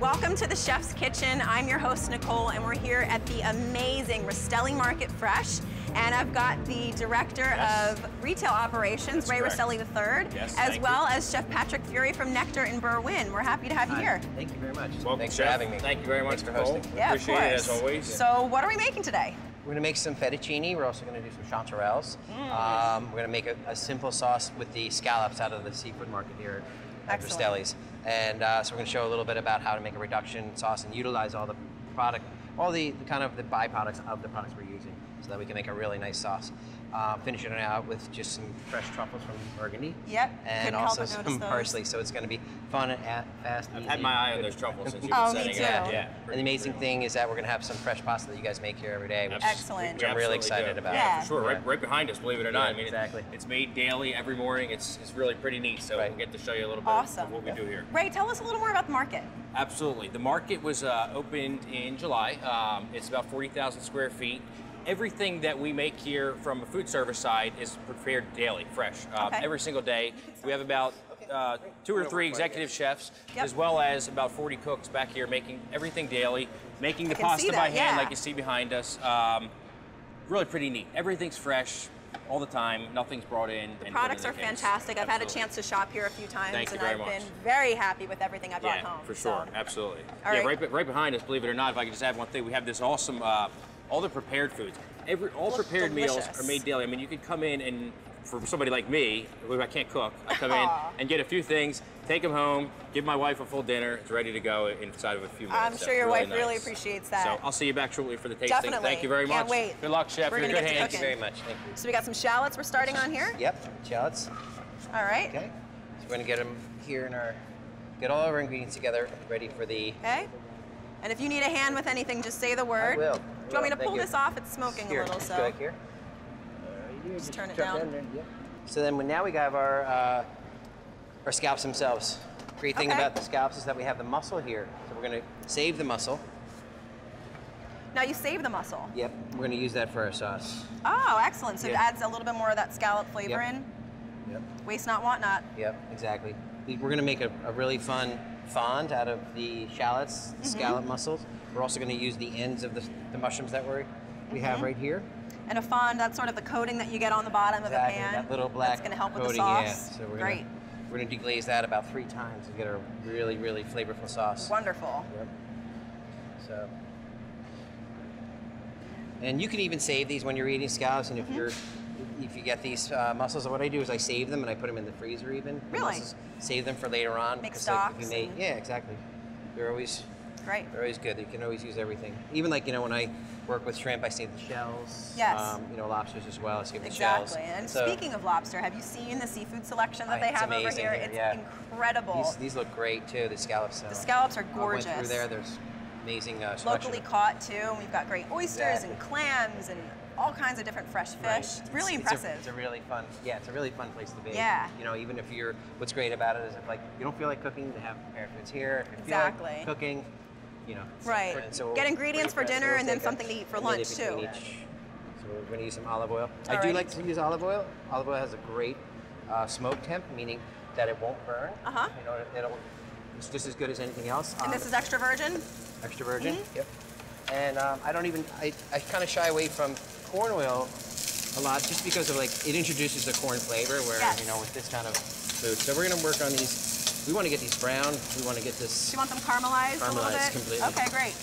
Welcome to the Chef's Kitchen. I'm your host, Nicole, and we're here at the amazing Rastelli Market Fresh. And I've got the Director of Retail Operations, Ray Rastelli III, as well as Chef Patrick Feury from Nectar in Berwyn. We're happy to have you here. Thank you very much. Welcome, Thanks Chef. for having me. Thank you very much for hosting. Yeah, Appreciate it as always. So what are we making today? We're going to make some fettuccine. We're also going to do some chanterelles. We're going to make a simple sauce with the scallops out of the seafood market here at Rastelli's. And so we're going to show a little bit about how to make a reduction sauce and utilize all the product, all the kind of the byproducts of the products we're using, so that we can make a really nice sauce. Finishing it out with just some fresh truffles from Burgundy. Yep. And also some parsley. So it's going to be fun and fast. I've had my eye on those truffles since you've been setting it up. Yeah. And the amazing thing is that we're going to have some fresh pasta that you guys make here every day, which excellent. I'm really excited about. Yeah, for sure. Right behind us, believe it or not. I mean, exactly. It's made daily every morning. It's really pretty neat. So we'll get to show you a little bit of what we do here. Ray, tell us a little more about the market. Absolutely. The market was opened in July. It's about 40,000 square feet. Everything that we make here from a food service side is prepared daily, fresh, every single day. We have about 2 or 3 executive chefs, as well as about 40 cooks back here making everything daily, making the pasta by hand like you see behind us. Really pretty neat. Everything's fresh all the time. Nothing's brought in. The products are fantastic. I've had a chance to shop here a few times, and I've been very happy with everything I brought home. For sure, absolutely. All right behind us, believe it or not, if I could just add one thing, we have this awesome all the prepared foods. All prepared meals are made daily. I mean, you could come in and, for somebody like me, who I can't cook, I come in and get a few things, take them home, give my wife a full dinner. It's ready to go inside of a few minutes. I'm sure your wife really appreciates that. So I'll see you back shortly for the tasting. Definitely. Thank you very much. Can't wait. Good luck, Chef. You're in good hands. Thank you very much. Thank you. So we got some shallots we're starting on here? Yep, shallots. All right. Okay. So we're going to get them here in our, get all our ingredients together, ready for the... Okay. And if you need a hand with anything, just say the word. I will. Do you want me to pull this off? It's smoking here, a little, so. Go back here. Just turn it down. So then now we have our scallops themselves. Great thing about the scallops is that we have the muscle here. So we're going to save the muscle. Now you save the muscle? Yep. We're going to use that for our sauce. Oh, excellent. So it adds a little bit more of that scallop flavor in. Yep. Waste not, want not. Yep, exactly. We're going to make a really fun fond out of the shallots, the scallop mussels. We're also going to use the ends of the mushrooms that we have right here. And a fond, that's sort of the coating that you get on the bottom of the pan. That little black That's going to help coating, with the sauce. Yeah. So we're going to deglaze that about 3 times to get a really, really flavorful sauce. Wonderful. Yep. So, and you can even save these when you're eating scallops, and if you get these mussels, what I do is I save them and I put them in the freezer even. Really? Save them for later on. Make stocks. Like if you yeah, exactly. They're always great. They're always good. You can always use everything. Even like, you know, when I work with shrimp, I save the shells. Yes. You know, lobsters as well. I save the shells. Exactly. And speaking of lobster, have you seen the seafood selection that they have over here? It's incredible. These look great too. The scallops. The scallops are gorgeous. I went through there. There's amazing locally caught too. And we've got great oysters and clams and all kinds of different fresh fish. It's really impressive. It's a really fun, it's a really fun place to be. Yeah. You know, even if what's great about it is if like you don't feel like cooking, they have prepared foods here. If you feel like cooking, you know. Right. So get ingredients for dinner and then something to eat for lunch too. So we're going to use some olive oil. I do like to use olive oil. Olive oil has a great smoke temp, meaning that it won't burn. You know, it's just as good as anything else. And this is extra virgin? Extra virgin, yep. And I kind of shy away from corn oil a lot just because of like, it introduces the corn flavor where, you know, with this kind of food. So we're going to work on these. We want to get these brown. We want to get this. Do you want them caramelized a little bit? Completely. Okay, great.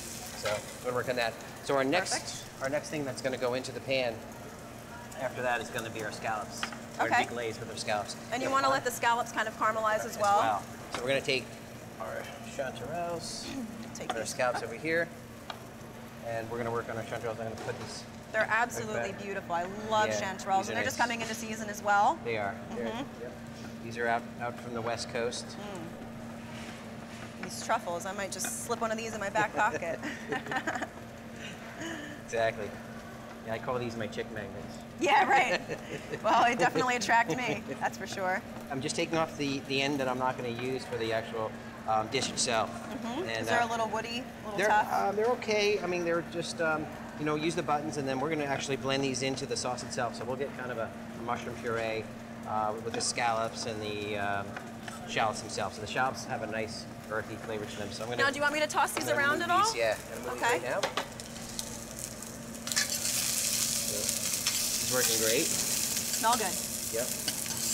So we're going to work on that. So our next thing that's going to go into the pan after that is going to be our scallops. Okay. Our deglaze with our scallops. And you want to let the scallops kind of caramelize as well? So we're going to take our chanterelles, put our scallops over here, and we're going to work on our chanterelles. I'm going to put these. They're absolutely beautiful. I love chanterelles, and they're just coming into season as well. They are. Yep. These are out from the West Coast. These truffles, I might just slip one of these in my back pocket. Exactly. Yeah, I call these my chick magnets. Yeah, right. Well, it definitely attracted me, that's for sure. I'm just taking off the end that I'm not going to use for the actual dish itself. And, is there a little woody, a little tough? They're okay. I mean, they're just, you know, use the buttons, and then we're going to actually blend these into the sauce itself. So we'll get kind of a mushroom puree with the scallops and the shallots themselves. So the shallots have a nice earthy flavor to them. So I'm gonna. Now, do you want me to toss these around at all? Yeah, I'm gonna move okay. these right now. So, it's working great. Smell good. Yep.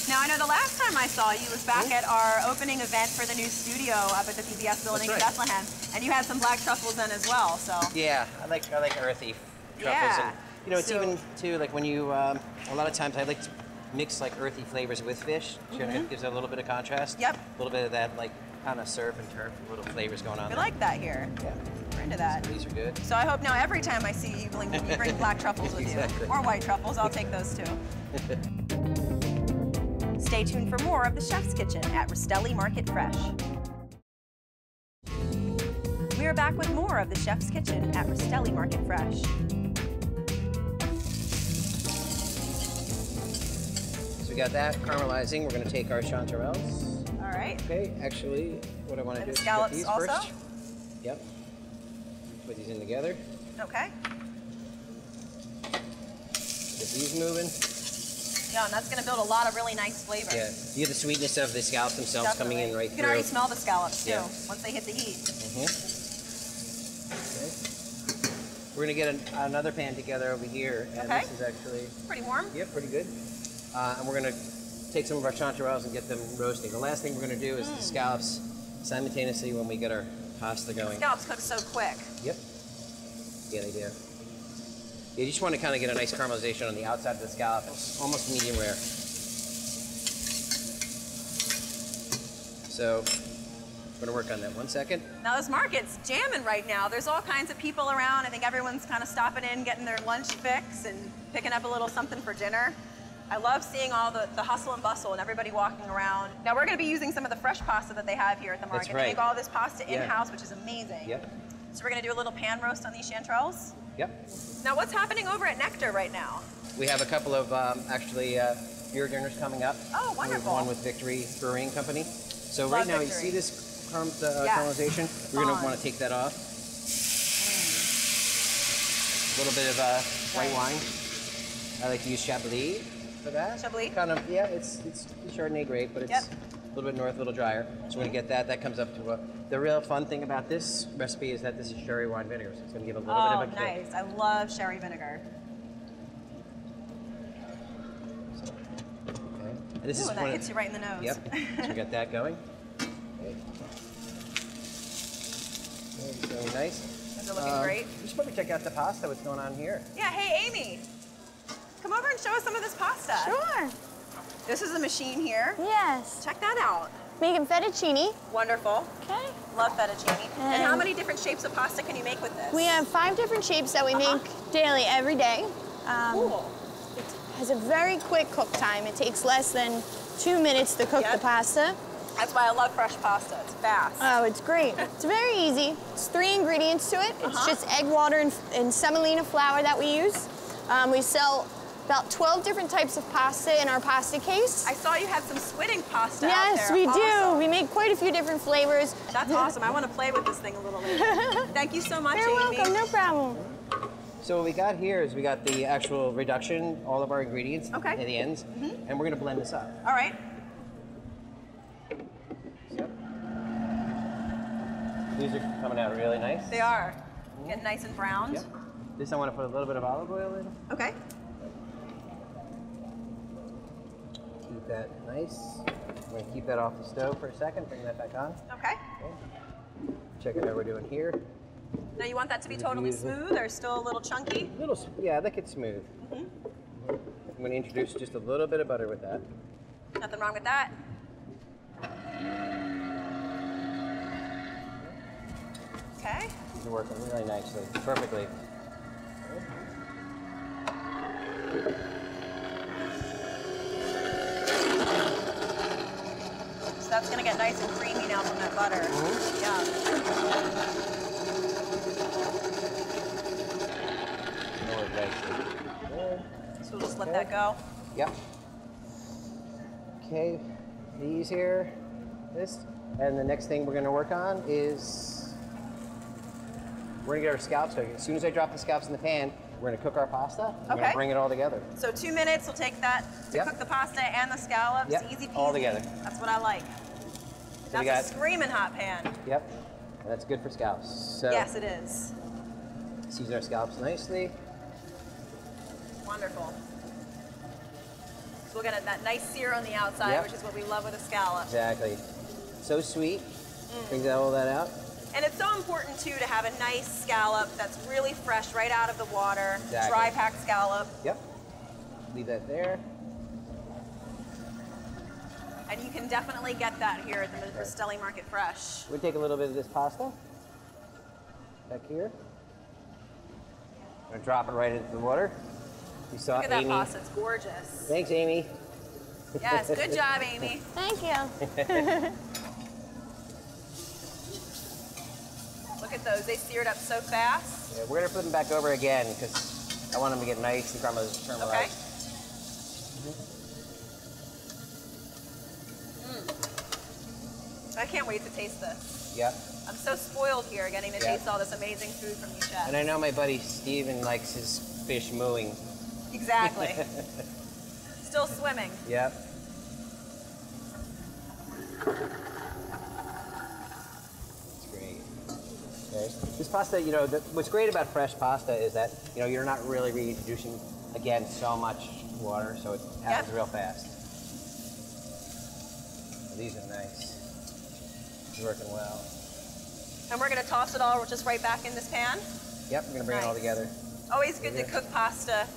Now, I know the last time I saw you was back at our opening event for the new studio up at the PBS building in Bethlehem, and you had some black truffles in as well. So. Yeah, I like earthy truffles, and you know, it's even too like when you a lot of times I like to mix like earthy flavors with fish. It gives it a little bit of contrast. Yep. A little bit of that like kind of surf and turf little flavors going on. We like that here. Yeah. We're into that. So these are good. So I hope now every time I see you, you bring black truffles with you, or white truffles. I'll take those too. Stay tuned for more of the Chef's Kitchen at Rastelli Market Fresh. We are back with more of the Chef's Kitchen at Rastelli Market Fresh. So we got that caramelizing. We're going to take our chanterelles. All right. Okay, actually, what I want to do is scallops put these also? first. Yep. Put these in together. Okay. Get these moving. Yeah, and that's going to build a lot of really nice flavor. Yeah, you get the sweetness of the scallops themselves coming in right through. You can already smell the scallops too, once they hit the heat. Okay. We're going to get another pan together over here, and this is actually pretty warm. Yep, pretty good. And we're going to take some of our chanterelles and get them roasting. The last thing we're going to do is the scallops simultaneously when we get our pasta going. Scallops cook so quick. Yep. Yeah, they do. You just want to kind of get a nice caramelization on the outside of the scallop. It's almost medium rare. So we're going to work on that 1 second. Now this market's jamming right now. There's all kinds of people around. I think everyone's kind of stopping in, getting their lunch fix and picking up a little something for dinner. I love seeing all the hustle and bustle and everybody walking around. Now we're going to be using some of the fresh pasta that they have here at the market. That's right. They make all this pasta in-house, which is amazing. Yep. So we're going to do a little pan roast on these chanterelles. Yep. Now what's happening over at Nectar right now? We have a couple of actually beer dinners coming up. Oh, wonderful. We have one with Victory Brewing Company. So right now, you see this caramelization? We're going to want to take that off. A little bit of white wine. I like to use Chablis for that. Chablis? Kind of, yeah, it's Chardonnay grape, but it's a little bit north, a little drier. So we're going to get that. That comes up to the real fun thing about this recipe is that this is sherry wine vinegar, so it's going to give a little bit of a kick. Oh, nice. I love sherry vinegar. And this is that hits you right in the nose. Yep. So we got that going. Okay. Very nice. Those are looking great. You should probably check out the pasta. What's going on here? Yeah. Hey, Amy. Come over and show us some of this pasta. Sure. This is the machine here. Yes. Check that out. Making fettuccine. Wonderful. Okay. Love fettuccine. And how many different shapes of pasta can you make with this? We have 5 different shapes that we make daily, every day. Cool. It has a very quick cook time. It takes less than 2 minutes to cook the pasta. That's why I love fresh pasta. It's fast. Oh, it's great. It's very easy. It's 3 ingredients to it. It's just egg, water, and semolina flour that we use. We sell about 12 different types of pasta in our pasta case. I saw you had some squidding pasta out Yes, there. we Awesome. do. We make quite a few different flavors. That's awesome. I want to play with this thing a little later. Thank you so much, You're Amy. welcome. No problem. So what we got here is we got the actual reduction, all of our ingredients at the ends, and we're going to blend this up. All right. Yep. These are coming out really nice. They are. Getting nice and browned. Yep. This I want to put a little bit of olive oil in. Okay. Keep that nice. I'm going to keep that off the stove for a second, bring that back on. Okay. Check out how we're doing here. Now you want that to be totally smooth or still a little chunky? Yeah, I like it smooth. I'm going to introduce just a little bit of butter with that. Nothing wrong with that. Okay. These are working really nicely, perfectly. So that's going to get nice and creamy now from that butter. Yeah. So we'll just let that go. Yep. Okay, these here, this. And the next thing we're going to work on is we're going to get our scallops cooking. As soon as I drop the scallops in the pan, we're going to cook our pasta. We're going to bring it all together. So 2 minutes will take that to cook the pasta and the scallops. Easy peasy. All together. That's what I like. So that's a screaming hot pan. Yep. And that's good for scallops. So yes, it is. Season our scallops nicely. Wonderful. So we'll get that nice sear on the outside, which is what we love with a scallop. Exactly. So sweet. Brings all that out. And it's so important too to have a nice scallop that's really fresh right out of the water. Exactly. Dry packed scallop. Yep. Leave that there. And you can definitely get that here at the Rastelli Market Fresh. We'll take a little bit of this pasta back here. I'm gonna drop it right into the water. You saw Look at Amy. that pasta, it's gorgeous. Thanks, Amy. Yes, good job, Amy. Thank you. Look at those, they seared up so fast. Yeah, we're gonna put them back over again because I want them to get nice and caramelized. Okay. I can't wait to taste this. Yep. I'm so spoiled here getting to taste all this amazing food from you, chef. And I know my buddy Steven likes his fish mooing. Exactly. Still swimming. Yep. That's great. Okay. This pasta, you know, what's great about fresh pasta is that, you know, you're not really reintroducing, again, so much water, so it happens real fast. These are nice. It's working well. And we're gonna toss it all just right back in this pan? Yep, we're gonna bring it all together. Always good to cook pasta,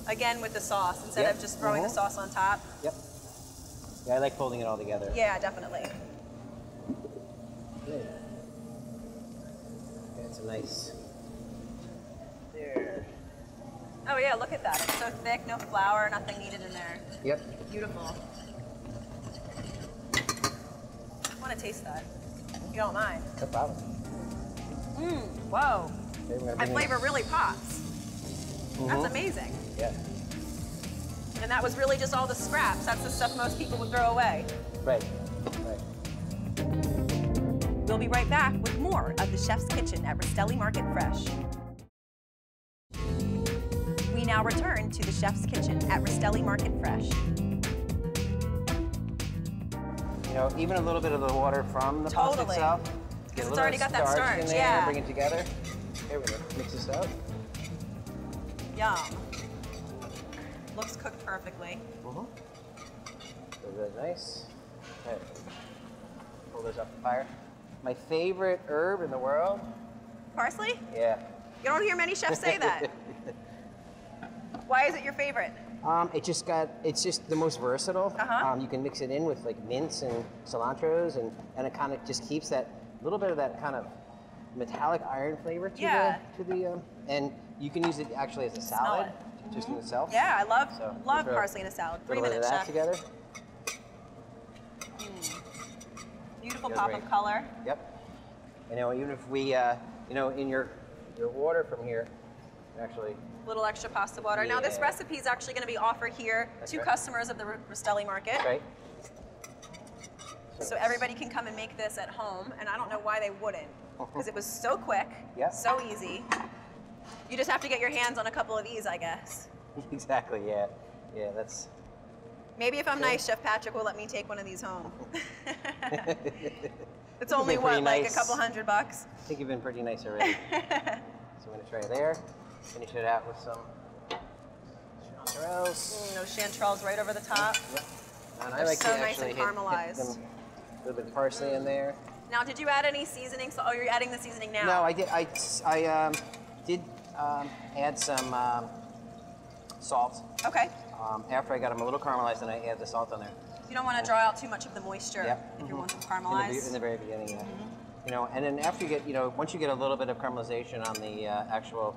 again, with the sauce, instead of just throwing the sauce on top. Yep. Yeah, I like folding it all together. Yeah, definitely. Good. That's a nice. There. Oh yeah, look at that. It's so thick, no flour, nothing needed in there. Yep. Beautiful. I want to taste that, if you don't mind. No problem. Whoa. Okay, That flavor really pops. That's amazing. Yeah. And that was really just all the scraps. That's the stuff most people would throw away. Right. Right. We'll be right back with more of the Chef's Kitchen at Rastelli Market Fresh. We now return to the Chef's Kitchen at Rastelli Market Fresh. You know, even a little bit of the water from the pasta itself. Because it's already got that starch in there, bring it together. Here we go. Mix this up. Yum. Looks cooked perfectly. Really nice. Okay. Pull this up the fire. My favorite herb in the world. Parsley? Yeah. You don't hear many chefs say that. Why is it your favorite? It's just the most versatile. You can mix it in with like mints and cilantros, and it kind of just keeps that little bit of that kind of metallic iron flavor to the and you can use it actually as a salad, just in itself. Yeah, I love parsley in a salad. 3 minutes, chef. Together. Beautiful pop of color. Yep. You know, even if we, you know, in your water from here, actually. Little extra pasta water. Now this recipe is actually going to be offered here to customers of the Rastelli Market. Right. So everybody can come and make this at home, and I don't know why they wouldn't, because it was so quick, so easy. You just have to get your hands on a couple of these, I guess. Exactly, yeah. Yeah, that's... Maybe if I'm nice, Chef Patrick will let me take one of these home. It's only, what, like a couple $100? I think you've been pretty nice already. So I'm going to try there. Finish it out with some chanterelles. Those chanterelles right over the top. Yep. And They're I like so to nice and caramelized. hit them, a little bit of parsley in there. Now, did you add any seasoning? So, you're adding the seasoning now? No, I did. I did add some salt. Okay. After I got them a little caramelized, and I add the salt on there. You don't want to draw out too much of the moisture if you want them caramelized. In the very beginning, yeah. You know, and then after you get, you know, once you get a little bit of caramelization on the actual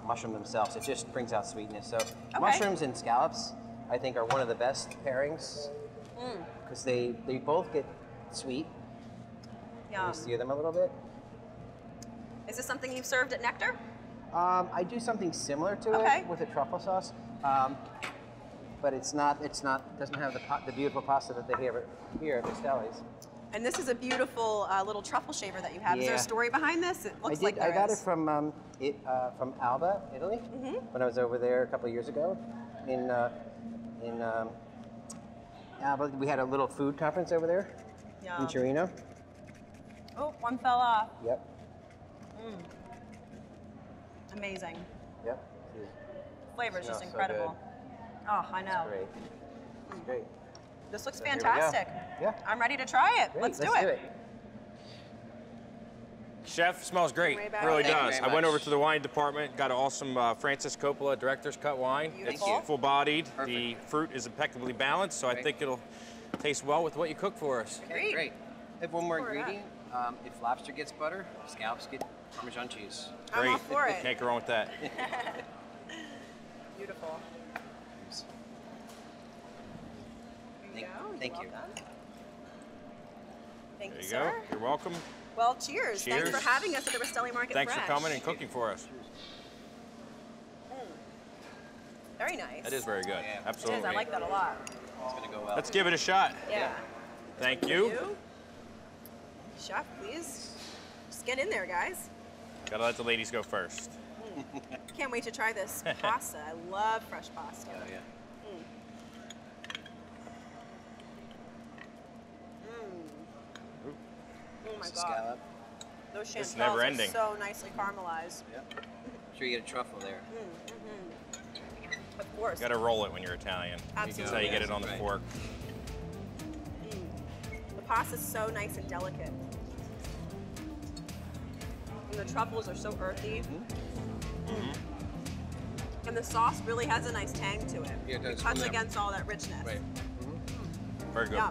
mushroom themselves, it just brings out sweetness. So mushrooms and scallops, I think, are one of the best pairings because they both get sweet. Yeah. You sear them a little bit. Is this something you've served at Nectar? I do something similar to it with a truffle sauce, but it doesn't have the beautiful pasta that they have here at Rastelli's. And this is a beautiful little truffle shaver that you have. Is there a story behind this? It looks like I got it from Alba, Italy, when I was over there a couple of years ago. In Alba, we had a little food conference over there, Yum. Incherino. Oh, one fell off. Yep. Amazing. Yep. Flavor is just Smells so incredible. Oh, I know. Great. It's great. This looks So here we go. fantastic. Yeah. I'm ready to try it. Great. Let's do it. Chef, smells great. Way back. Really Thank you does. very I went much. over to the wine department, got an awesome Francis Coppola Director's Cut wine. Beautiful. It's full-bodied. Perfect. The fruit is impeccably balanced, so I Great. think it'll taste well with what you cook for us. Great. Great. I have one more Pour it up. ingredient. If lobster gets butter, scallops get Parmesan cheese. I'm Great. all for it. Can't go wrong with that. Beautiful. There you go. Thank You're you. welcome. Thank There you, you sir. go. You're welcome. Well, cheers. Thanks Cheers. for having us at the Rastelli Market Thanks Fresh. for coming and cooking for us. Very nice. That is very good. Yeah. It Absolutely. is. I like that a lot. It's gonna go well. Let's give it a shot. Yeah. Thank you. Chef, please. Just get in there, guys. Gotta let the ladies go first. Can't wait to try this pasta. I love fresh pasta. Oh, yeah. Oh my It's a god. scallop. Those It's chanterelles never are ending. so nicely caramelized. Yep. I'm sure you get a truffle there. Of course. Gotta roll it when you're Italian. Absolutely. That's how you get it on the Right. fork. The pasta's so nice and delicate. And the truffles are so earthy. And the sauce really has a nice tang to it. Yeah, it does. cuts Yeah. against all that richness. Right. Very good. Yum.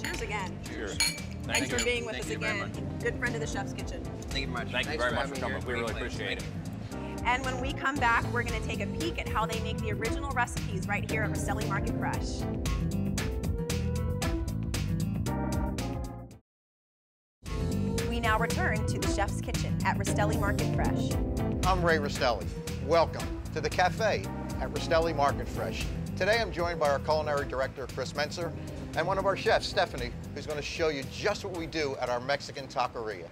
Cheers again. Cheers. Thanks for being with Thank us you very again. Good friend of the Chef's Kitchen. Thank you very much. Thank you Thanks very much having for me coming. here. We really Great place. appreciate it. And when we come back, we're going to take a peek at how they make the original recipes right here at Rastelli Market Fresh. We now return to the Chef's Kitchen at Rastelli Market Fresh. I'm Ray Rastelli. Welcome to the cafe at Rastelli Market Fresh. Today I'm joined by our culinary director, Chris Mentzer, and one of our chefs, Stephanie, who's going to show you just what we do at our Mexican taqueria.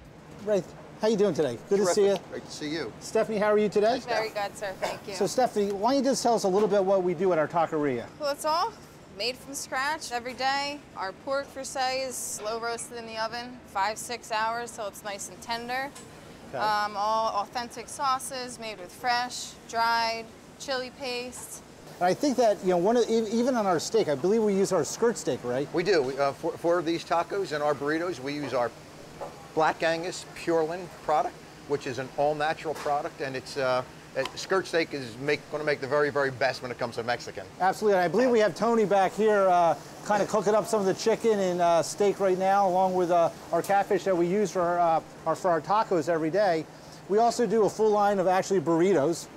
Ray, how you doing today? Good to see you. Great to see you. Stephanie, how are you today? Very good, sir. Thank you. So Stephanie, why don't you just tell us a little bit what we do at our taqueria? Well, it's all made from scratch every day. Our pork for say is slow roasted in the oven, 5-6 hours, so it's nice and tender. Okay. All authentic sauces made with fresh, dried chili paste. And I think that, you know, even on our steak, I believe we use our skirt steak, right? We do. For these tacos and our burritos, we use our Black Angus Pureland product, which is an all-natural product, and it's skirt steak is going to make the very, very best when it comes to Mexican. Absolutely, and I believe we have Tony back here kind of cooking up some of the chicken and steak right now, along with our catfish that we use for our tacos every day. We also do a full line of actually burritos.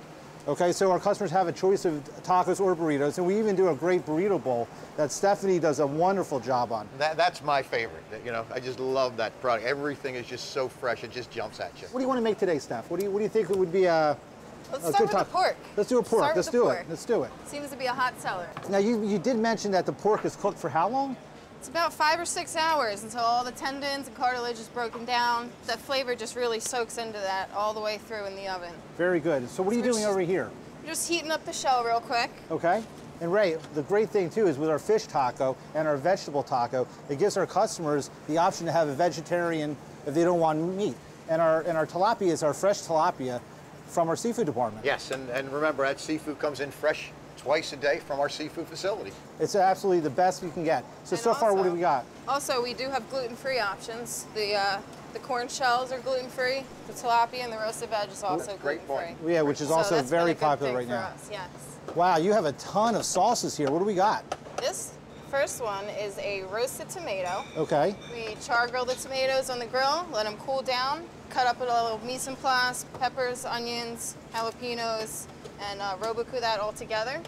Okay, so our customers have a choice of tacos or burritos, and we even do a great burrito bowl that Stephanie does a wonderful job on. That's my favorite. You know, I just love that product. Everything is just so fresh; it just jumps at you. What do you want to make today, Steph? What do you think would be a Let's good start with the taco? pork. Let's do a pork. Start Let's with the do pork. it. Let's do it. Seems to be a hot seller. Now you did mention that the pork is cooked for how long? It's about 5 or 6 hours until all the tendons and cartilage is broken down. That flavor just really soaks into that all the way through in the oven. Very good. So what are you doing over here? We're just heating up the shell real quick. Okay. And Ray, the great thing too is with our fish taco and our vegetable taco, it gives our customers the option to have a vegetarian if they don't want meat. And our tilapia is our fresh tilapia from our seafood department. Yes, and remember that seafood comes in fresh twice a day from our seafood facility. It's absolutely the best you can get. So And so far, what do also- we got? Also, we do have gluten-free options. The corn shells are gluten-free. The tilapia and the roasted veg is also Great gluten-free. point. Yeah, which is So also that's been very a good popular thing right for now. us, yes. Wow, you have a ton of sauces here. What do we got? This first one is a roasted tomato. Okay. We char grill the tomatoes on the grill, let them cool down, cut up a little mise en place, peppers, onions, jalapenos, and roboku that all together.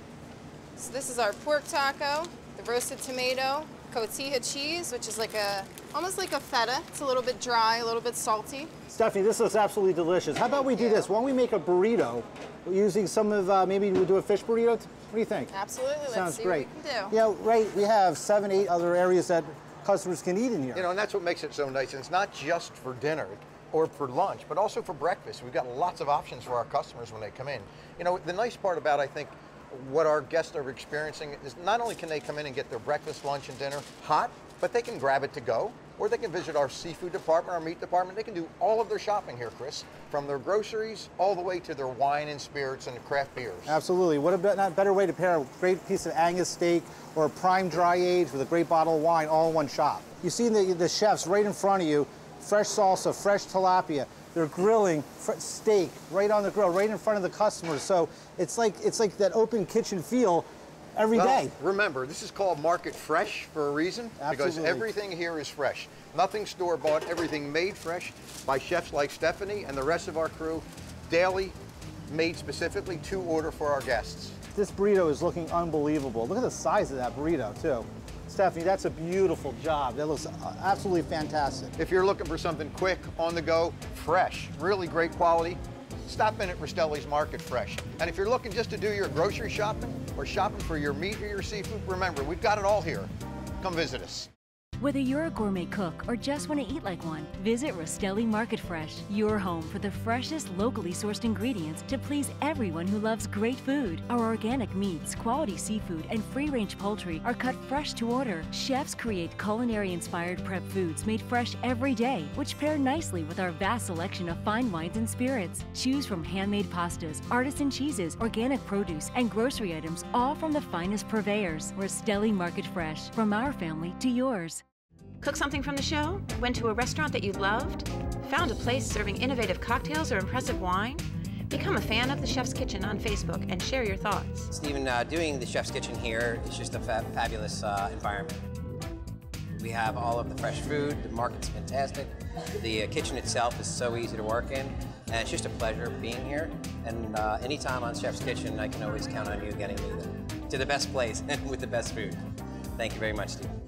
So this is our pork taco, the roasted tomato, cotija cheese, which is almost like a feta. It's a little bit dry, a little bit salty. Stephanie, this looks absolutely delicious. How about we do this? Why don't we make a burrito using some of, maybe we'll do a fish burrito? What do you think? Absolutely, let's Sounds see great. what we can do. Yeah, right, we have 7, 8 other areas that customers can eat in here. You know, and that's what makes it so nice. And it's not just for dinner or for lunch, but also for breakfast. We've got lots of options for our customers when they come in. You know, the nice part about, I think, what our guests are experiencing is not only can they come in and get their breakfast, lunch, and dinner hot, but they can grab it to go, or they can visit our seafood department, our meat department. They can do all of their shopping here, Chris, from their groceries all the way to their wine and spirits and craft beers. Absolutely. What a better way to pair a great piece of Angus steak or a prime dry age with a great bottle of wine all in one shop. You see the chefs right in front of you, fresh salsa, fresh tilapia. They're grilling steak right on the grill, right in front of the customers. So it's like that open kitchen feel every day. Remember, this is called Market Fresh for a reason. Absolutely. Because everything here is fresh. Nothing store-bought, everything made fresh by chefs like Stephanie and the rest of our crew, daily, made specifically to order for our guests. This burrito is looking unbelievable. Look at the size of that burrito, too. Stephanie, that's a beautiful job. That looks absolutely fantastic. If you're looking for something quick, on the go, fresh, really great quality, stop in at Rastelli's Market Fresh. And if you're looking just to do your grocery shopping or shopping for your meat or your seafood, remember, we've got it all here. Come visit us. Whether you're a gourmet cook or just want to eat like one, visit Rastelli Market Fresh, your home for the freshest, locally sourced ingredients to please everyone who loves great food. Our organic meats, quality seafood, and free-range poultry are cut fresh to order. Chefs create culinary-inspired prep foods made fresh every day, which pair nicely with our vast selection of fine wines and spirits. Choose from handmade pastas, artisan cheeses, organic produce, and grocery items, all from the finest purveyors. Rastelli Market Fresh, from our family to yours. Cook something from the show? Went to a restaurant that you loved? Found a place serving innovative cocktails or impressive wine? Become a fan of the Chef's Kitchen on Facebook and share your thoughts. Stephen, doing the Chef's Kitchen here is just a fabulous environment. We have all of the fresh food, the market's fantastic, the kitchen itself is so easy to work in, and it's just a pleasure being here. And anytime on Chef's Kitchen, I can always count on you getting me to the best place with the best food. Thank you very much, Stephen.